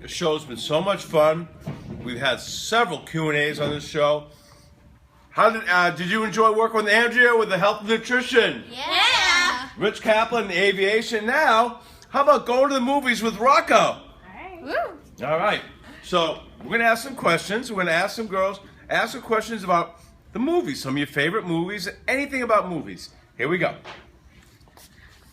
The show's been so much fun. We've had several Q&As on this show. How did you enjoy working with Andrea with the health and nutrition? Yeah. Rich Kaplan, the aviation. Now, how about going to the movies with Rocco? All right. Woo. All right. So we're going to ask some questions. We're going to ask some girls, ask some questions about the movies, some of your favorite movies, anything about movies. Here we go.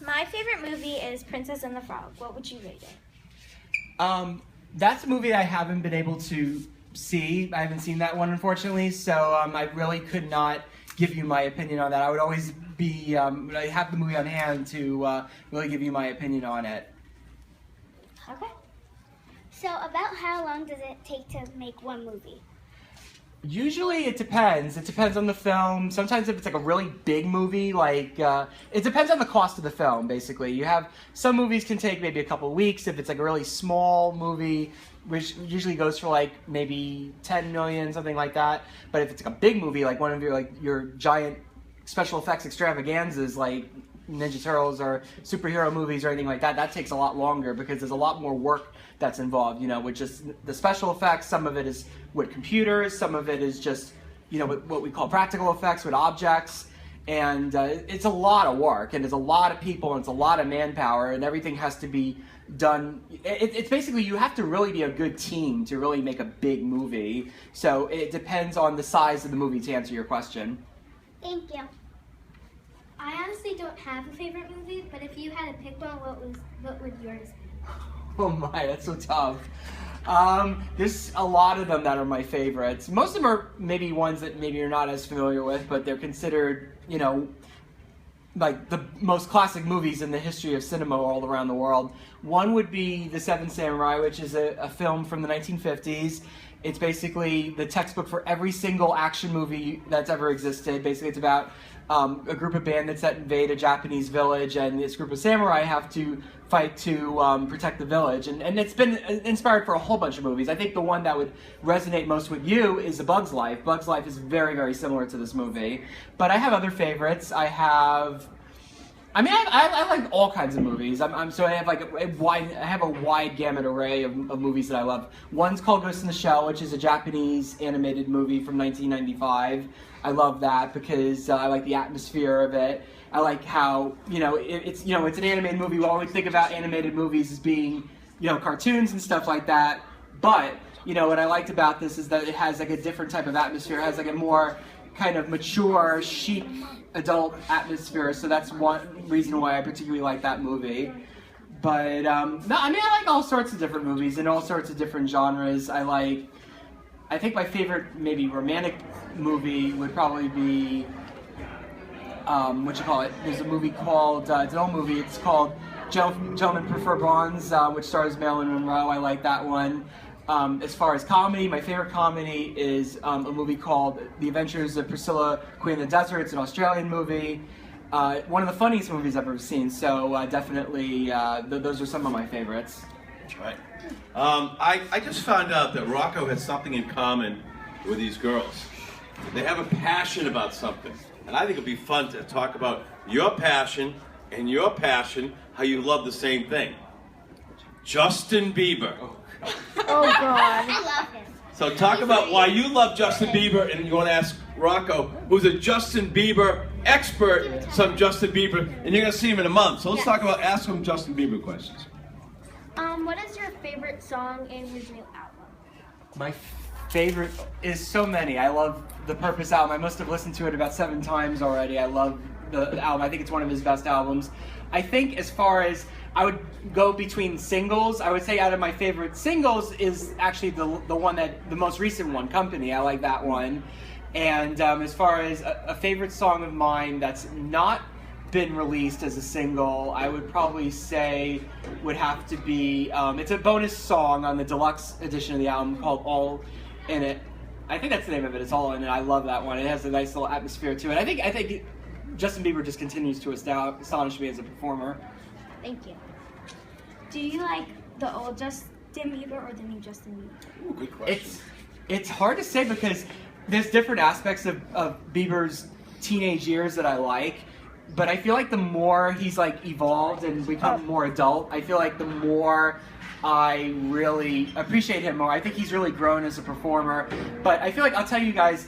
My favorite movie is Princess and the Frog. What would you rate it? That's a movie I haven't been able to see. I haven't seen that one, unfortunately, so I really could not give you my opinion on that. I would always be, I have the movie on hand to really give you my opinion on it. Okay. So about how long does it take to make one movie? Usually it depends. It depends on the film. Sometimes if it's like a really big movie, like, it depends on the cost of the film, basically. You have, some movies can take maybe a couple of weeks. If it's like a really small movie, which usually goes for like maybe 10 million, something like that. But if it's like a big movie, like one of your giant special effects extravaganzas, like Ninja Turtles or superhero movies or anything like that, that takes a lot longer because there's a lot more work that's involved, you know, with just the special effects. Some of it is with computers, some of it is just, you know, what we call practical effects with objects, and it's a lot of work, and there's a lot of people, and it's a lot of manpower, and everything has to be done. It's basically, you have to really be a good team to really make a big movie, so it depends on the size of the movie to answer your question. Thank you. I honestly don't have a favorite movie, but if you had to pick one, what would yours be? Oh my, that's so tough. There's a lot of them that are my favorites. Most of them are maybe ones that maybe you're not as familiar with, but they're considered, you know, like the most classic movies in the history of cinema all around the world. One would be The Seven Samurai, which is a film from the 1950s. It's basically the textbook for every single action movie that's ever existed. Basically, it's about a group of bandits that invade a Japanese village, and this group of samurai have to fight to protect the village. And it's been inspired for a whole bunch of movies. I think the one that would resonate most with you is A Bug's Life. Bug's Life is very, very similar to this movie. But I have other favorites. I like all kinds of movies. So I have like I have a wide gamut array of movies that I love. One's called Ghost in the Shell, which is a Japanese animated movie from 1995. I love that because I like the atmosphere of it. I like how, you know, it's an animated movie. We always think about animated movies as being, you know, cartoons and stuff like that. But, you know, what I liked about this is that it has like a different type of atmosphere. It has like a more kind of mature, chic, adult atmosphere. So that's one reason why I particularly like that movie. But, no, I mean, I like all sorts of different movies in all sorts of different genres. I think my favorite maybe romantic movie would probably be, there's a movie called, it's an old movie, it's called Gentlemen Prefer Blondes, which stars Marilyn Monroe. I like that one. As far as comedy, my favorite comedy is a movie called The Adventures of Priscilla, Queen of the Desert. It's an Australian movie. One of the funniest movies I've ever seen, so definitely those are some of my favorites. Right. I just found out that Rocco has something in common with these girls. They have a passion about something. And I think it'd be fun to talk about your passion, how you love the same thing. Justin Bieber. Oh God. I love him. So talk about why you love Justin Bieber, and you want to ask Rocco, who's a Justin Bieber expert, some Justin Bieber, and you're going to see him in a month. So let's talk about, ask him Justin Bieber questions. What is your favorite song in his new album? My favorite is so many. I love the Purpose album. I must have listened to it about 7 times already. I love the album. I think it's one of his best albums. I think as far as I would go between singles, I would say out of my favorite singles is actually the one the most recent one, Company. I like that one. And as far as a favorite song of mine that's not been released as a single, I would probably say would have to be, it's a bonus song on the deluxe edition of the album called All In It. I think that's the name of it, it's All In It. I love that one. It has a nice little atmosphere to it. I think Justin Bieber just continues to astonish me as a performer. Thank you. Do you like the old Justin Bieber or the new Justin Bieber? Ooh, good question. It's hard to say because there's different aspects of Bieber's teenage years that I like. but I feel like the more he's like evolved and become more adult, I feel like the more I really appreciate him more. I think he's really grown as a performer. But I feel like I'll tell you guys,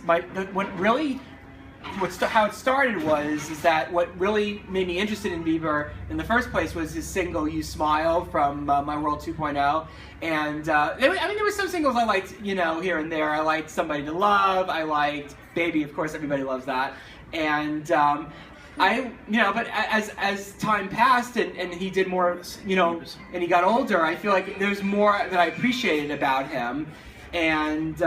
how it started is that what really made me interested in Bieber in the first place was his single "You Smile" from My World 2.0, and there were some singles I liked, here and there. I liked "Somebody to Love," I liked "Baby," of course, everybody loves that, and but as time passed and he did more, and he got older, I feel like there's more that I appreciated about him, and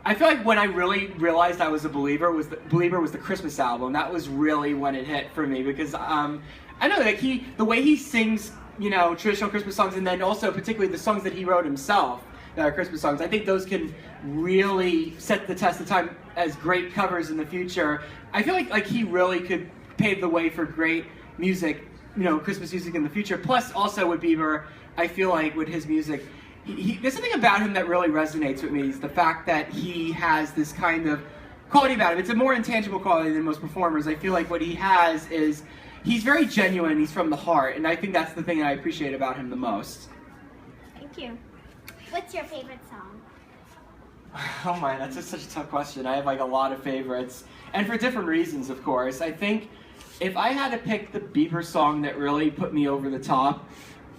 I feel like when I really realized I was a believer was the Christmas album. That was really when it hit for me, because I know that the way he sings, traditional Christmas songs, and then also particularly the songs that he wrote himself that are Christmas songs, I think those can really set the test of time as great covers in the future. I feel like he really could pave the way for great music, Christmas music in the future. Plus, also with Bieber, I feel like with his music, there's something about him that really resonates with me. Is the fact that he has this kind of quality about him. It's a more intangible quality than most performers. I feel like what he has is he's very genuine. He's from the heart, and I think that's the thing that I appreciate about him the most. Thank you. What's your favorite song? Oh my, that's just such a tough question. I have like a lot of favorites, and for different reasons, of course. I think if I had to pick the Bieber song that really put me over the top,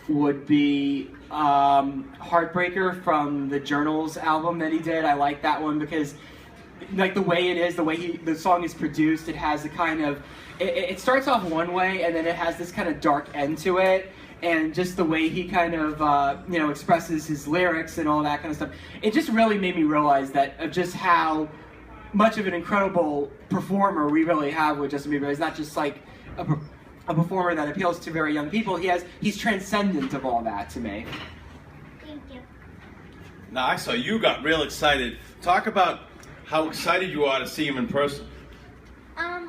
would be Heartbreaker from the Journals album that he did. I like that one because like the way it is, the way the song is produced, it has a kind of, it starts off one way and then it has this kind of dark end to it, and just the way he kind of expresses his lyrics and all that kind of stuff, it just really made me realize that of just how much of an incredible performer we really have with Justin Bieber. He's not just like a performer that appeals to very young people. He's transcendent of all that to me. Thank you. Now, I saw you got real excited. Talk about how excited you are to see him in person.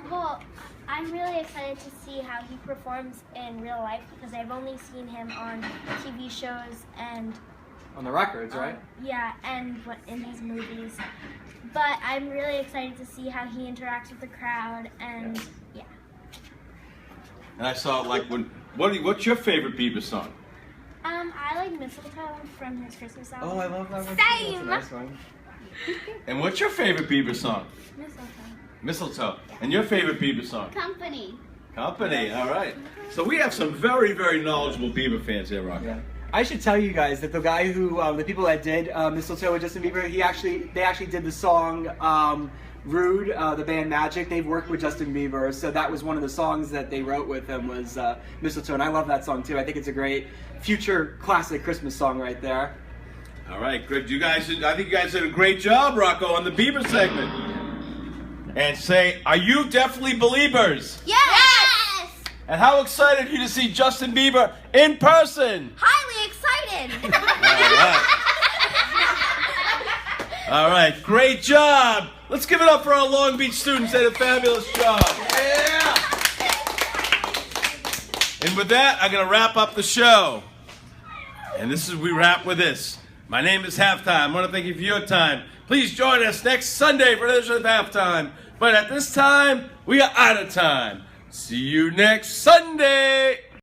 Well, I'm really excited to see how he performs in real life, because I've only seen him on TV shows and On the records, right? Yeah, and in his movies. But I'm really excited to see how he interacts with the crowd, and yeah. And I saw what's your favorite Bieber song? I like Mistletoe from his Christmas album. Oh, I love that one. Same! That's a nice one. And what's your favorite Bieber song? Mistletoe. Mistletoe. And your favorite Bieber song? Company. Company, all right. So we have some very, very knowledgeable Bieber fans here, Rock. Yeah. I should tell you guys that the guy who, the people that did Mistletoe with Justin Bieber, they actually did the song Rude, the band Magic. They've worked with Justin Bieber, so that was one of the songs that they wrote with him was Mistletoe, and I love that song too. I think it's a great future classic Christmas song right there. All right, good. I think you guys did a great job, Rocco, on the Bieber segment. And say, are you definitely Beliebers? Yes! And how excited are you to see Justin Bieber in person? Highly excited! All right, great job. Let's give it up for our Long Beach students. They did a fabulous job. Yeah! And with that, I'm going to wrap up the show. And we wrap with this. My name is Halftime. I want to thank you for your time. Please join us next Sunday for another edition of Halftime. But at this time, we are out of time. See you next Sunday.